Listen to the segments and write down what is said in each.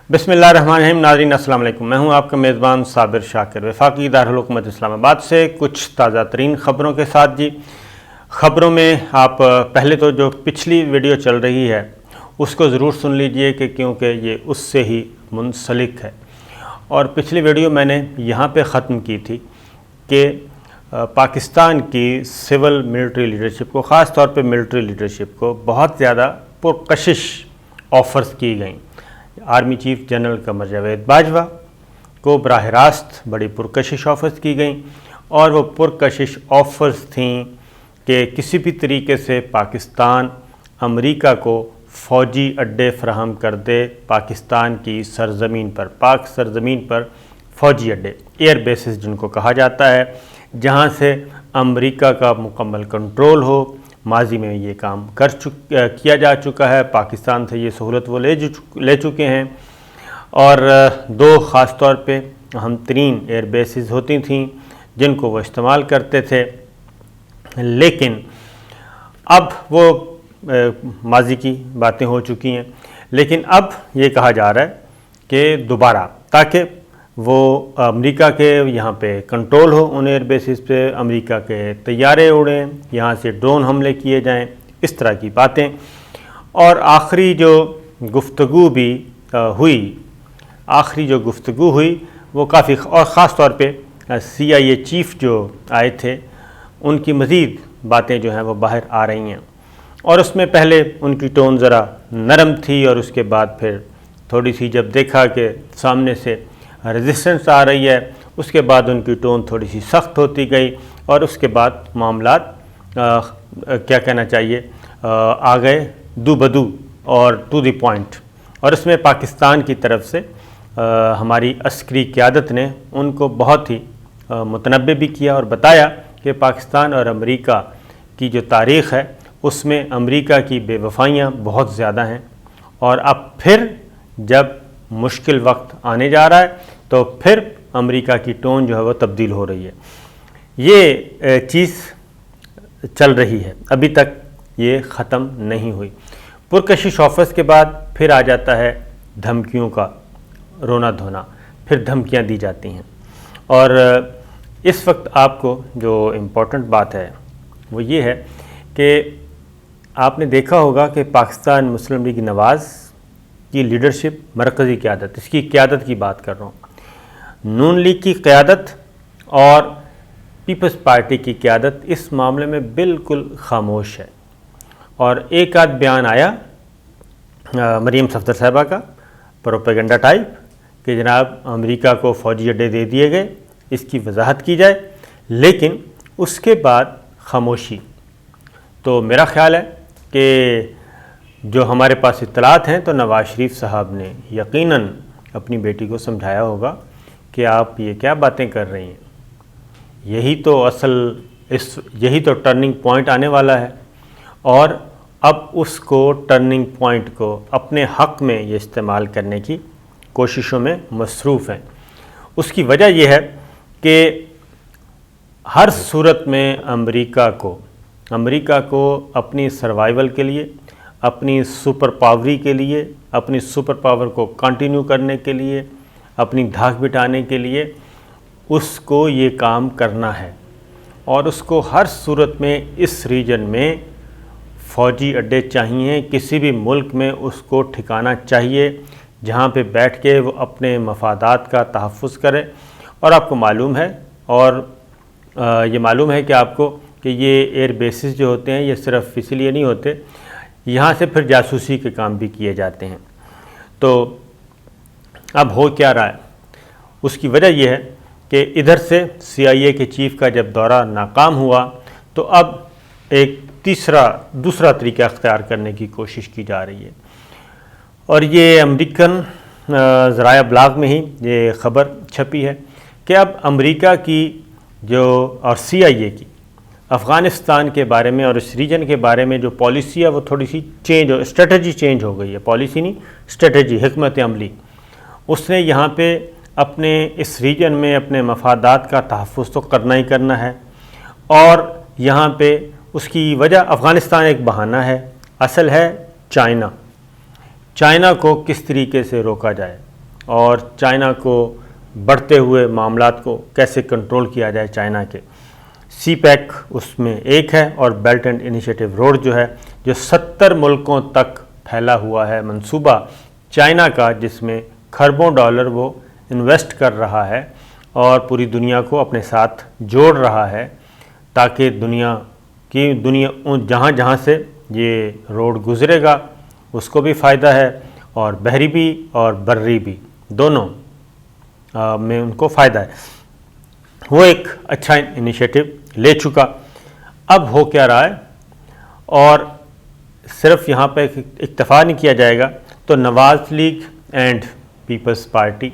بسم اللہ الرحمن الرحیم. ناظرین السلام علیکم. میں ہوں آپ کا میزبان صابر شاکر وفاقی دارالحکومت اسلام آباد سے کچھ تازہ ترین خبروں کے ساتھ. خبروں میں آپ پہلے تو جو پچھلی ویڈیو چل رہی ہے اس کو ضرور سن لیجئے کیونکہ یہ اس سے ہی منسلک ہے. اور پچھلی ویڈیو میں نے یہاں پہ ختم کی تھی کہ پاکستان کی سول ملٹری لیڈرشپ کو، خاص طور پہ ملٹری لیڈرشپ کو بہت زیادہ پرکشش آفرز کی گئیں. Army chief general Qamar Javed Bajwa کو براہ راست بڑی پرکشش آفرز کی گئیں، اور وہ پرکشش آفرز تھیں کہ کسی بھی طریقے سے پاکستان امریکہ کو فوجی اڈے فراہم کر دے. پاکستان کی سرزمین پر، پاک سرزمین پر فوجی اڈے، ایئر بیسز جن کو کہا جاتا ہے، جہاں سے امریکہ کا مکمل کنٹرول ہو. ماضی میں یہ کام کیا جا چکا ہے، پاکستان سے یہ سہولت وہ لے چکے ہیں. اور دو خاص طور پہ اہم ترین ایئر بیسز ہوتی تھیں جن کو وہ استعمال کرتے تھے، لیکن اب وہ ماضی کی باتیں ہو چکی ہیں. لیکن اب یہ کہا جا رہا ہے کہ دوبارہ، تاکہ وہ امریکہ کے یہاں پہ کنٹرول ہو ان ایئر بیسز پہ، امریکہ کے طیارے اڑیں، یہاں سے ڈرون حملے کیے جائیں، اس طرح کی باتیں. اور آخری جو گفتگو ہوئی وہ کافی، اور خاص طور پہ CIA چیف جو آئے تھے ان کی مزید باتیں جو ہیں وہ باہر آ رہی ہیں. اور اس میں پہلے ان کی ٹون ذرا نرم تھی، اور اس کے بعد پھر تھوڑی سی جب دیکھا کہ سامنے سے ریزسٹنس آ رہی ہے، اس کے بعد ان کی ٹون تھوڑی سی سخت ہوتی گئی، اور اس کے بعد معاملات کیا کہنا چاہیے آ گئے دو بدو اور ٹو دی پوائنٹ. اور اس میں پاکستان کی طرف سے ہماری عسکری قیادت نے ان کو بہت ہی متنبع بھی کیا اور بتایا کہ پاکستان اور امریکہ کی جو تاریخ ہے اس میں امریکہ کی بے وفائیاں بہت زیادہ ہیں، اور اب پھر جب مشکل وقت آنے جا رہا ہے تو پھر امریکہ کی ٹون جو ہے وہ تبدیل ہو رہی ہے. یہ چیز چل رہی ہے، ابھی تک یہ ختم نہیں ہوئی. پرکشش آفرز کے بعد پھر آ جاتا ہے دھمکیوں کا رونا دھونا، پھر دھمکیاں دی جاتی ہیں. اور اس وقت آپ کو جو امپورٹنٹ بات ہے وہ یہ ہے کہ آپ نے دیکھا ہوگا کہ پاکستان مسلم لیگ نواز کی لیڈرشپ، مرکزی قیادت، اس کی قیادت کی بات کر رہا ہوں، نون لیگ کی قیادت اور پیپلز پارٹی کی قیادت اس معاملے میں بالکل خاموش ہے. اور ایک آدھ بیان آیا مریم صفدر صاحبہ کا، پروپیگنڈا ٹائپ، کہ جناب امریکہ کو فوجی اڈے دے دیے گئے، اس کی وضاحت کی جائے، لیکن اس کے بعد خاموشی. تو میرا خیال ہے کہ جو ہمارے پاس اطلاعات ہیں تو نواز شریف صاحب نے یقیناً اپنی بیٹی کو سمجھایا ہوگا کہ آپ یہ کیا باتیں کر رہی ہیں، یہی تو ٹرننگ پوائنٹ آنے والا ہے. اور اب اس کو ٹرننگ پوائنٹ کو اپنے حق میں یہ استعمال کرنے کی کوششوں میں مصروف ہیں. اس کی وجہ یہ ہے کہ ہر صورت میں امریکہ کو اپنی سروائیول کے لیے، اپنی سپر پاوری کے لیے، اپنی سپر پاور کو کنٹینیو کرنے کے لیے، اپنی دھاک بٹھانے کے لیے اس کو یہ کام کرنا ہے. اور اس کو ہر صورت میں اس ریجن میں فوجی اڈے چاہیے، کسی بھی ملک میں اس کو ٹھکانا چاہیے جہاں پہ بیٹھ کے وہ اپنے مفادات کا تحفظ کرے. اور آپ کو معلوم ہے، اور یہ معلوم ہے کہ آپ کو، کہ یہ ایئر بیسز جو ہوتے ہیں یہ صرف اسی لیے نہیں ہوتے، یہاں سے پھر جاسوسی کے کام بھی کیے جاتے ہیں. تو اب ہو کیا رہا ہے، اس کی وجہ یہ ہے کہ ادھر سے CIA کے چیف کا جب دورہ ناکام ہوا تو اب ایک دوسرا طریقہ اختیار کرنے کی کوشش کی جا رہی ہے. اور یہ امریکن ذرائع ابلاغ میں ہی یہ خبر چھپی ہے کہ اب امریکہ کی اور CIA کی افغانستان کے بارے میں اور اس ریجن کے بارے میں جو پالیسی ہے وہ تھوڑی سی اسٹریٹجی چینج ہو گئی ہے. پالیسی نہیں، اسٹریٹجی، حکمت عملی. اس نے یہاں پہ اپنے اس ریجن میں اپنے مفادات کا تحفظ تو کرنا ہی کرنا ہے، اور یہاں پہ اس کی وجہ افغانستان ایک بہانہ ہے، اصل ہے چائنا کو کس طریقے سے روکا جائے. اور چائنا کو بڑھتے ہوئے معاملات کو کیسے کنٹرول کیا جائے چائنا کے۔ سی پیک اس میں ایک ہے، اور بیلٹ اینڈ انیشیٹو روڈ جو ہے، جو 70 ملکوں تک پھیلا ہوا ہے منصوبہ چائنا کا، جس میں کھربوں ڈالر وہ انویسٹ کر رہا ہے اور پوری دنیا کو اپنے ساتھ جوڑ رہا ہے، تاکہ دنیا جہاں جہاں سے یہ روڈ گزرے گا اس کو بھی فائدہ ہے، اور بحری بھی اور بری بھی دونوں میں ان کو فائدہ ہے۔ وہ ایک اچھا انیشیٹو لے چکا۔ اب ہو کیا رہا ہے، اور صرف یہاں پہ اکتفا نہیں کیا جائے گا، تو نواز لیگ اینڈ پیپلز پارٹی،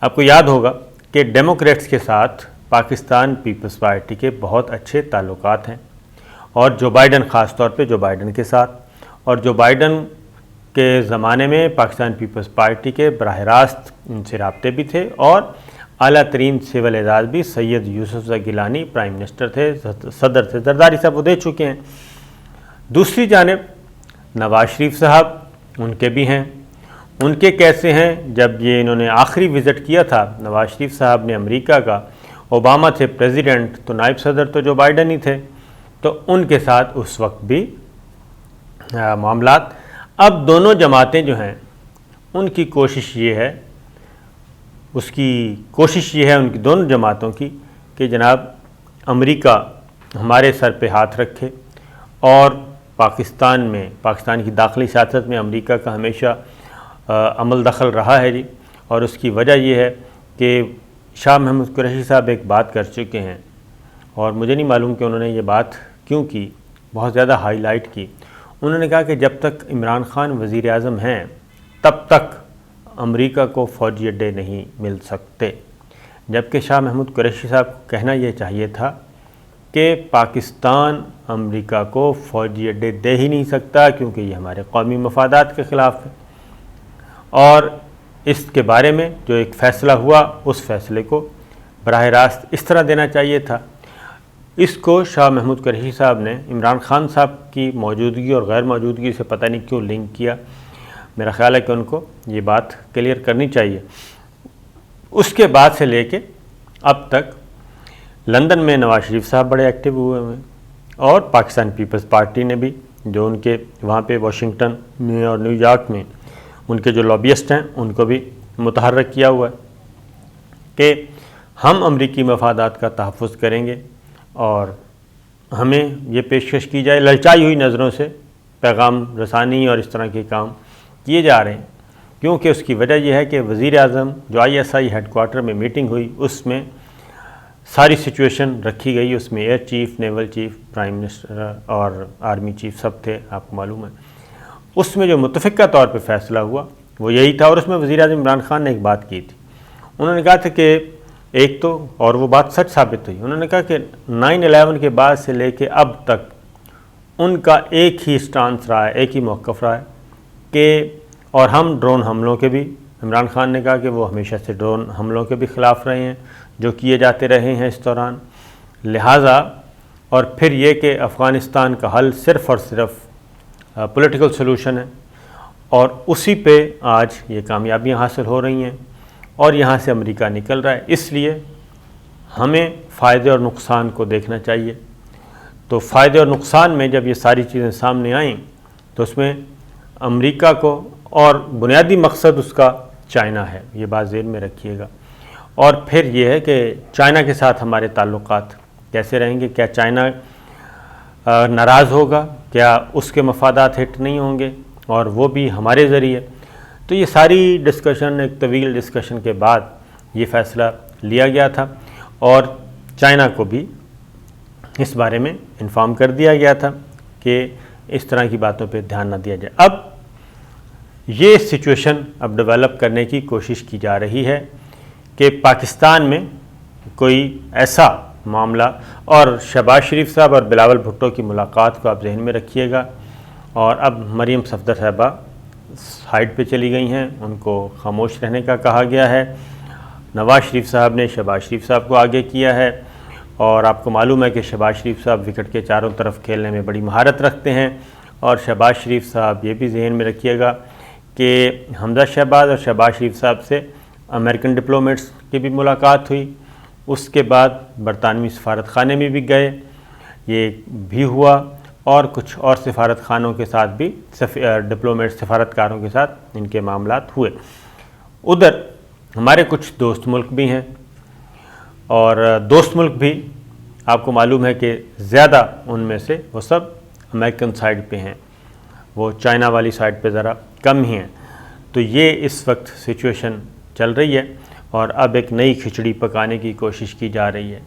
آپ کو یاد ہوگا کہ ڈیموکریٹس کے ساتھ پاکستان پیپلز پارٹی کے بہت اچھے تعلقات ہیں، اور جو بائیڈن، خاص طور پہ جو بائیڈن کے ساتھ، اور جو بائیڈن کے زمانے میں پاکستان پیپلز پارٹی کے براہ راست ان سے رابطے بھی تھے، اور اعلیٰ ترین سول اعزاز بھی سید یوسف گیلانی پرائم منسٹر تھے، صدر تھے، زرداری صاحب وہ دے چکے ہیں۔ دوسری جانب نواز شریف صاحب، ان کے بھی ہیں۔ ان کے کیسے ہیں؟ جب یہ انہوں نے آخری وزٹ کیا تھا نواز شریف صاحب نے امریکہ کا، اوباما تھے پریزیڈنٹ، تو نائب صدر تو جو بائیڈن ہی تھے، تو ان کے ساتھ اس وقت بھی معاملات۔ اب دونوں جماعتیں جو ہیں ان کی کوشش یہ ہے، ان کی دونوں جماعتوں کی، کہ جناب امریکہ ہمارے سر پہ ہاتھ رکھے، اور پاکستان کی داخلی سیاست میں امریکہ کا ہمیشہ عمل دخل رہا ہے جی، اور اس کی وجہ یہ ہے کہ شاہ محمود قریشی صاحب ایک بات کر چکے ہیں، اور مجھے نہیں معلوم کہ انہوں نے یہ بات کیوں کی، بہت زیادہ ہائی لائٹ کی۔ انہوں نے کہا کہ جب تک عمران خان وزیر اعظم ہیں تب تک امریکہ کو فوجی اڈے نہیں مل سکتے، جبکہ شاہ محمود قریشی صاحب کو کہنا یہ چاہیے تھا کہ پاکستان امریکہ کو فوجی اڈے دے ہی نہیں سکتا، کیونکہ یہ ہمارے قومی مفادات کے خلاف ہے، اور اس کے بارے میں جو ایک فیصلہ ہوا اس فیصلے کو براہ راست اس طرح دینا چاہیے تھا۔ اس کو شاہ محمود قریشی صاحب نے عمران خان صاحب کی موجودگی اور غیر موجودگی سے پتہ نہیں کیوں لنک کیا۔ میرا خیال ہے کہ ان کو یہ بات کلیئر کرنی چاہیے۔ اس کے بعد سے لے کے اب تک لندن میں نواز شریف صاحب بڑے ایکٹیو ہوئے ہیں، اور پاکستان پیپلز پارٹی نے بھی، جو ان کے وہاں پہ واشنگٹن میں اور نیو یارک میں ان کے جو لابیسٹ ہیں ان کو بھی متحرک کیا ہوا ہے کہ ہم امریکی مفادات کا تحفظ کریں گے، اور ہمیں یہ پیشکش کی جائے، للچائی ہوئی نظروں سے پیغام رسانی اور اس طرح کے کام کیے جا رہے ہیں، کیونکہ اس کی وجہ یہ ہے کہ وزیر اعظم جو ISI ہیڈ کوارٹر میں میٹنگ ہوئی، اس میں ساری سچویشن رکھی گئی، اس میں air chief, naval chief, prime minister اور آرمی چیف سب تھے، آپ کو معلوم ہے۔ اس میں جو متفقہ طور پہ فیصلہ ہوا وہ یہی تھا، اور اس میں وزیر اعظم عمران خان نے ایک بات کی تھی۔ انہوں نے کہا تھا کہ ایک تو، اور وہ بات سچ ثابت ہوئی، انہوں نے کہا کہ 9/11 کے بعد سے لے کے اب تک ان کا ایک ہی سٹانس رہا ہے، ایک ہی موقف رہا ہے کہ، اور ہم ڈرون حملوں کے بھی، عمران خان نے کہا کہ وہ ہمیشہ سے ڈرون حملوں کے بھی خلاف رہے ہیں جو کیے جاتے رہے ہیں اس دوران، لہٰذا، اور پھر یہ کہ افغانستان کا حل صرف اور صرف پولیٹیکل سلوشن ہے، اور اسی پہ آج یہ کامیابیاں حاصل ہو رہی ہیں، اور یہاں سے امریکہ نکل رہا ہے۔ اس لیے ہمیں فائدے اور نقصان کو دیکھنا چاہیے۔ تو فائدے اور نقصان میں جب یہ ساری چیزیں سامنے آئیں تو اس میں امریکہ کو، اور بنیادی مقصد اس کا چائنا ہے، یہ بات ذہن میں رکھیے گا۔ اور پھر یہ ہے کہ چائنا کے ساتھ ہمارے تعلقات کیسے رہیں گے، کیا چائنا ناراض ہوگا، کیا اس کے مفادات ہٹ نہیں ہوں گے، اور وہ بھی ہمارے ذریعے۔ تو یہ ساری ڈسکشن، ایک طویل ڈسکشن کے بعد یہ فیصلہ لیا گیا تھا، اور چائنا کو بھی اس بارے میں انفارم کر دیا گیا تھا کہ اس طرح کی باتوں پہ دھیان نہ دیا جائے۔ اب یہ سچویشن اب ڈیولپ کرنے کی کوشش کی جا رہی ہے کہ پاکستان میں کوئی ایسا معاملہ، اور شہباز شریف صاحب اور بلاول بھٹو کی ملاقات کو آپ ذہن میں رکھیے گا، اور اب مریم صفدر صاحبہ سائڈ پہ چلی گئی ہیں، ان کو خاموش رہنے کا کہا گیا ہے۔ نواز شریف صاحب نے شہباز شریف صاحب کو آگے کیا ہے، اور آپ کو معلوم ہے کہ شہباز شریف صاحب وکٹ کے چاروں طرف کھیلنے میں بڑی مہارت رکھتے ہیں، اور شہباز شریف صاحب یہ بھی ذہن میں رکھیے گا کہ حمزہ شہباز اور شہباز شریف صاحب سے امریکن ڈپلومیٹس کی بھی ملاقات ہوئی، اس کے بعد برطانوی سفارت خانے میں بھی گئے، یہ بھی ہوا، اور کچھ اور سفارت خانوں کے ساتھ بھی ڈپلومیٹ سفارتکاروں کے ساتھ ان کے معاملات ہوئے۔ ادھر ہمارے کچھ دوست ملک بھی ہیں، اور دوست ملک بھی آپ کو معلوم ہے کہ زیادہ ان میں سے وہ سب امریکن سائڈ پہ ہیں، وہ چائنا والی سائڈ پہ ذرا کم ہی ہیں۔ تو یہ اس وقت سچویشن چل رہی ہے، اور اب ایک نئی کھچڑی پکانے کی کوشش کی جا رہی ہے،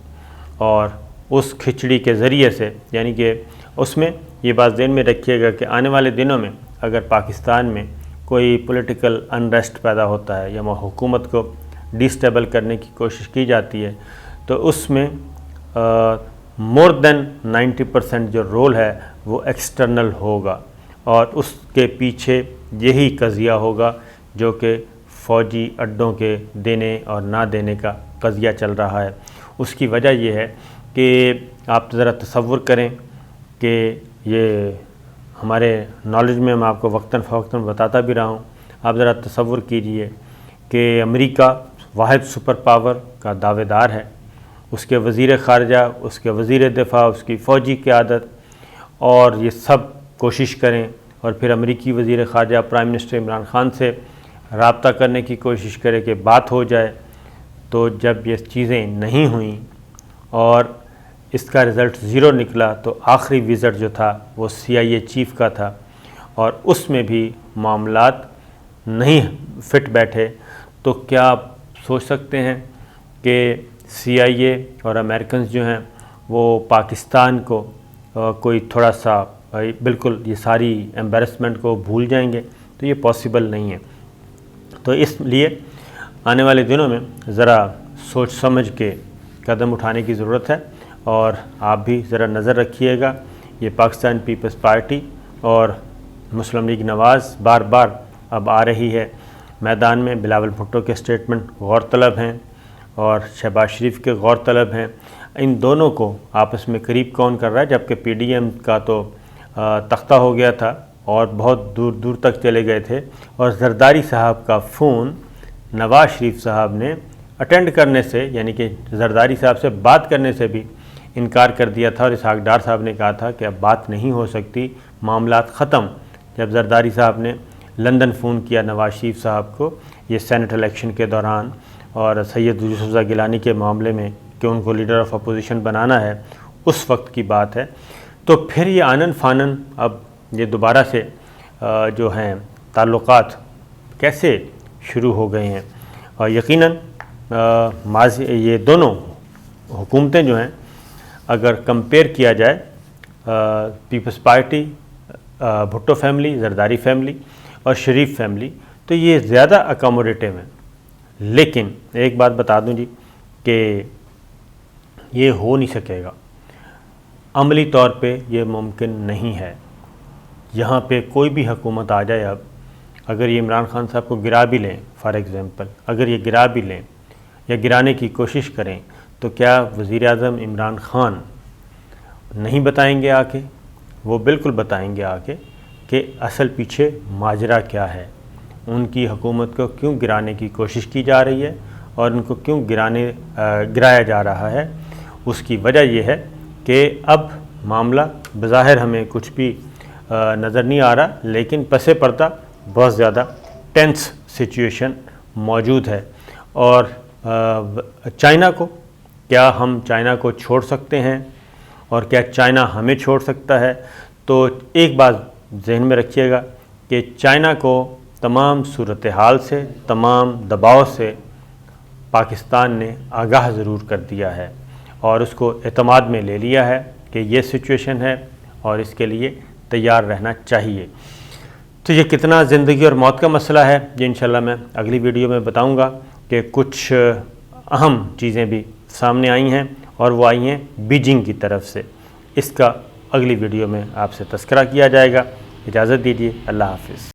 اور اس کھچڑی کے ذریعے سے، یعنی کہ اس میں یہ بات ذہن میں رکھیے گا کہ آنے والے دنوں میں اگر پاکستان میں کوئی پولیٹیکل انریسٹ پیدا ہوتا ہے یا حکومت کو ڈیسٹیبل کرنے کی کوشش کی جاتی ہے، تو اس میں مور دین 90% جو رول ہے وہ ایکسٹرنل ہوگا، اور اس کے پیچھے یہی قضیہ ہوگا جو کہ فوجی اڈوں کے دینے اور نہ دینے کا قضیہ چل رہا ہے۔ اس کی وجہ یہ ہے کہ آپ ذرا تصور کریں کہ یہ ہمارے نالج میں میں آپ کو وقتاً فوقتاً بتاتا بھی رہا ہوں، آپ ذرا تصور کیجئے کہ امریکہ واحد سپر پاور کا دعوے دار ہے، اس کے وزیر خارجہ، اس کے وزیر دفاع، اس کی فوجی قیادت، اور یہ سب کوشش کریں، اور پھر امریکی وزیر خارجہ پرائم منسٹر عمران خان سے رابطہ کرنے کی کوشش کرے کہ بات ہو جائے۔ تو جب یہ چیزیں نہیں ہوئیں اور اس کا رزلٹ 0 نکلا، تو آخری وزٹ جو تھا وہ CIA چیف کا تھا، اور اس میں بھی معاملات نہیں فٹ بیٹھے، تو کیا آپ سوچ سکتے ہیں کہ CIA اور امریکنز جو ہیں وہ پاکستان کو کوئی تھوڑا سا بالکل یہ ساری ایمبیرسمنٹ کو بھول جائیں گے؟ تو یہ پاسبل نہیں ہے۔ تو اس لیے آنے والے دنوں میں ذرا سوچ سمجھ کے قدم اٹھانے کی ضرورت ہے، اور آپ بھی ذرا نظر رکھیے گا۔ یہ پاکستان پیپلز پارٹی اور مسلم لیگ نواز بار بار اب آ رہی ہے میدان میں۔ بلاول بھٹو کے سٹیٹمنٹ غور طلب ہیں، اور شہباز شریف کے غور طلب ہیں۔ ان دونوں کو آپس میں قریب کون کر رہا ہے؟ جبکہ PDM کا تو تختہ ہو گیا تھا اور بہت دور دور تک چلے گئے تھے، اور زرداری صاحب کا فون نواز شریف صاحب نے اٹینڈ کرنے سے، یعنی کہ زرداری صاحب سے بات کرنے سے بھی انکار کر دیا تھا، اور اسحاق ڈار صاحب نے کہا تھا کہ اب بات نہیں ہو سکتی، معاملات ختم۔ جب زرداری صاحب نے لندن فون کیا نواز شریف صاحب کو یہ سینٹ الیکشن کے دوران، اور سید یوسف زئی گیلانی کے معاملے میں کہ ان کو لیڈر آف اپوزیشن بنانا ہے، اس وقت کی بات ہے، تو پھر یہ آنن فانن اب یہ دوبارہ سے جو ہیں تعلقات کیسے شروع ہو گئے ہیں۔ اور یقیناً یہ دونوں حکومتیں جو ہیں اگر کمپیئر کیا جائے، پیپلز پارٹی، بھٹو فیملی، زرداری فیملی اور شریف فیملی، تو یہ زیادہ اکاموڈیٹیو ہیں۔ لیکن ایک بات بتا دوں جی کہ یہ ہو نہیں سکے گا، عملی طور پہ یہ ممکن نہیں ہے۔ یہاں پہ کوئی بھی حکومت آ جائے، اب اگر یہ عمران خان صاحب کو گرا بھی لیں، فار ایگزامپل اگر یہ گرا بھی لیں یا گرانے کی کوشش کریں، تو کیا وزیر اعظم عمران خان نہیں بتائیں گے آ کے؟ وہ بالکل بتائیں گے آ کے کہ اصل پیچھے ماجرا کیا ہے، ان کی حکومت کو کیوں گرانے کی کوشش کی جا رہی ہے، اور ان کو کیوں گرایا جا رہا ہے۔ اس کی وجہ یہ ہے کہ اب معاملہ بظاہر ہمیں کچھ بھی نظر نہیں آ رہا، لیکن پس پردہ بہت زیادہ ٹینس سچویشن موجود ہے۔ اور چائنا کو، کیا ہم چائنا کو چھوڑ سکتے ہیں، اور کیا چائنا ہمیں چھوڑ سکتا ہے؟ تو ایک بات ذہن میں رکھیے گا کہ چائنا کو تمام صورتحال سے، تمام دباؤ سے پاکستان نے آگاہ ضرور کر دیا ہے، اور اس کو اعتماد میں لے لیا ہے کہ یہ سچویشن ہے اور اس کے لیے تیار رہنا چاہیے۔ تو یہ کتنا زندگی اور موت کا مسئلہ ہے، یہ انشاءاللہ میں اگلی ویڈیو میں بتاؤں گا کہ کچھ اہم چیزیں بھی سامنے آئی ہیں، اور وہ آئی ہیں بیجنگ کی طرف سے۔ اس کا اگلی ویڈیو میں آپ سے تذکرہ کیا جائے گا۔ اجازت دیجیے، اللہ حافظ۔